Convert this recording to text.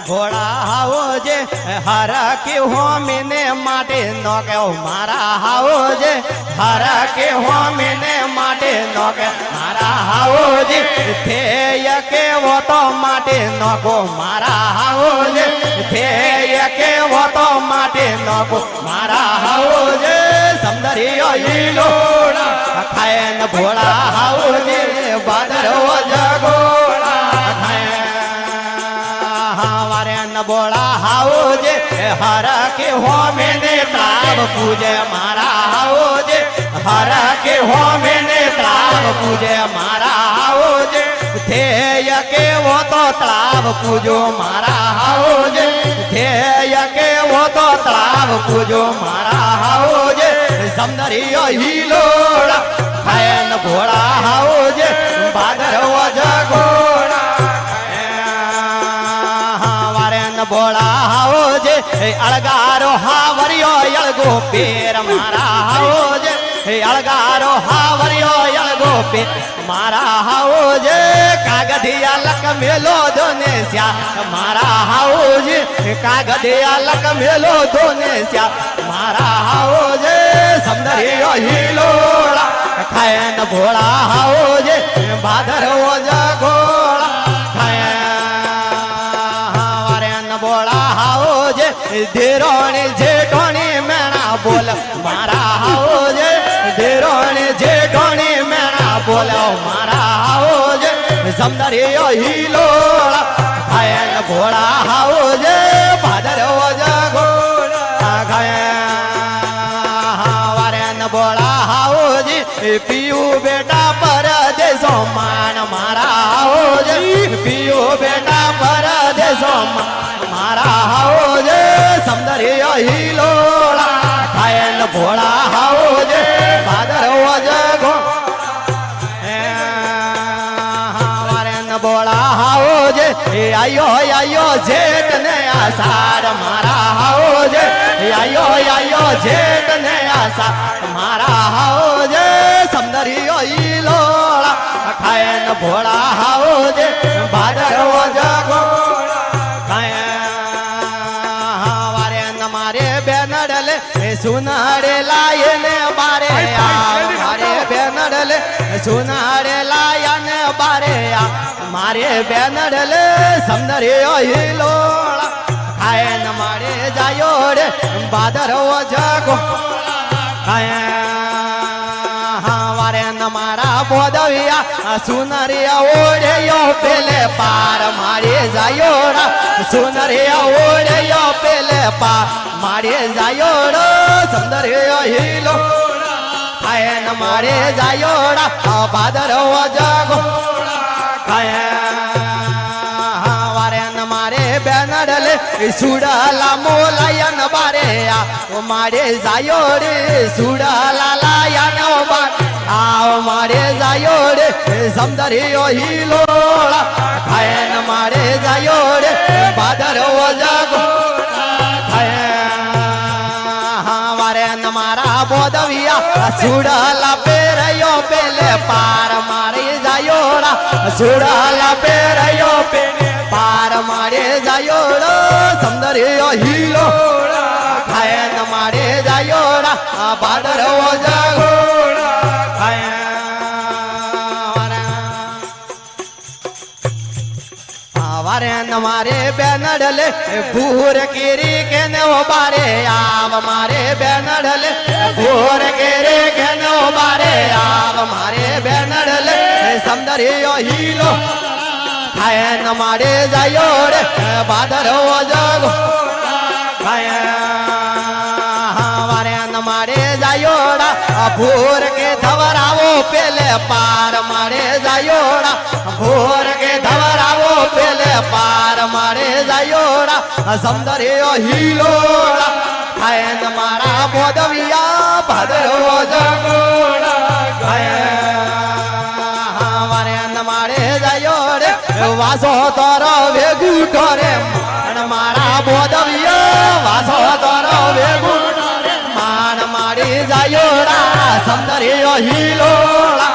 ભોળા હાવો જે હરા કે હોમીને માટે નો કે મારા હાવો જે હરા કે હોમીને માટે નો કે મારા હાવો જે થેય કેવો તો માટે નો કો મારા હાવો જે થેય કેવો તો માટે નો કો મારા હાવો જે સમદરિયો ઈલોડા ખાય ન ભોળા હાવો જે ભાદરવો જગોડા ખાય વારે ન ભોળા હાવો જે હરા કે હોમીને તાવ પૂજે મારા હાવો જે હરા કે હોમીને તાવ પૂજે મારા હાવો જે થેય કેવો તો તળાવ પૂજો મારા હાવો જે થેય કેવો તો તળાવ પૂજો મારા હાવો જે સમદરિયો હિલોડા ખાય ન ભોળા હાવો જે ભાદરવો જગોડા વારે ન ભોળા હાવો જે અળગારો હાવરિયો અળગો પેર મારા હાવો જે અળગારો હાવરિયો અળગો પેર મારા હાવો જે કાગધિયા લક મેલો દોને સ્યા મારા હાવો જે કાગધિયા લક મેલો દોને સ્યા મારા હાવો જે સમદરિયો હિલોડા ખાય ન ભોળા હાવો જે ભાદરવો જગોળા ખાય વારે ન ભોળા હાવો જે ધીરોણી જેઠોણી મેણા બોલ મારા હાવો જે ધીરોણી જેઠોણી મેણા બોલ મારા હાવો જે સમદરિયો હિલોડા ખાય ન ભોળા હાવો જે ભાદરવો જગોળા ખાય વારે ન ભોળા હાવો જે પીયું બેટા પરદેશો માન મારા હાવો જે પીયું બેટા પરદેશો મારા હાવો જે સમદરિયો હિલોડા ખાય ન ભોળા હાવો જે ભાદરવો જગોળા ભોળા હાવો જે આયો આયો જેઠ ને આષાઢ મારા હાવો જે આયો જેઠ ને આષાઢ મારા હાવો જે સમદરિયો ઈલોળા ખાય ન ભોળા હાવો જે ભાદરવો જગોળા ખાય વારે ન મારે બેનડલે સુનાડે લાય ને બારે મારે બેનડલે સુનાડે લાય ને બારે મારે બેનડલે સમદરિયો હિલોળા ખાય ન મારે જાયો રે ભાદરવો જગોળા ખાય વારે ન મારા બોદવિયા સુનરિયા ઓળ્યો પેલે પાર મારે જાયો રા સુનરિયા ઓળ્યો પેલે પાર મારે જાયો રો સમદરિયો હિલોળા ખાય ન મારે જાયો રા ભાદરવો જગોળા ખાય વારે ન મારે બેનડલે સુડાલા મોલાયન બારે મારે જાયો રે સુડાલા લાયન બાર આવ મારે જાયો રે સમદરિયો હિલોળા ખાય ન મારે જાયો રે ભાદરવો જગોળા ખાય વારે ન મારા બોદવિયા સુડાલા પેરયો પેલે પાર મારે જાયો રા સુડાલા પેરયો પેલે પાર મારે જાયો રો સમદરિયો હિલોળા ખાય ન મારે જાયો રા ભાદરવો જગોળા ખાય વારે ન મારે બેનડલે ભૂર કેરી કે ને બારે આવ મારે બેનડલે ભૂર કેરી કે ને બારે આવ મારે બેનડલે સમદરિયો હિલો ખાય ન મારે જાયો રે ભાદરવો જગોળા ખાય વારે ન મારે જાયો રા ભૂર કે ધવરાવો પેલે પાર મારે જાયો રા ભૂર કે ધવરાવો પેલે પાર મારે જાયો રા સમદરિયો હિલોળા ખાય ન મારા બોદવિયા ભાદરવો જગોળા ખાય વારે ન મારે જાયો રે વાસો તોરો વેગું ઢોરે માણ મારા બોદવિયા વાસો તોરો વેગું ઢોરે માણ મારી જાયો રા સમદરિયો હિલોળા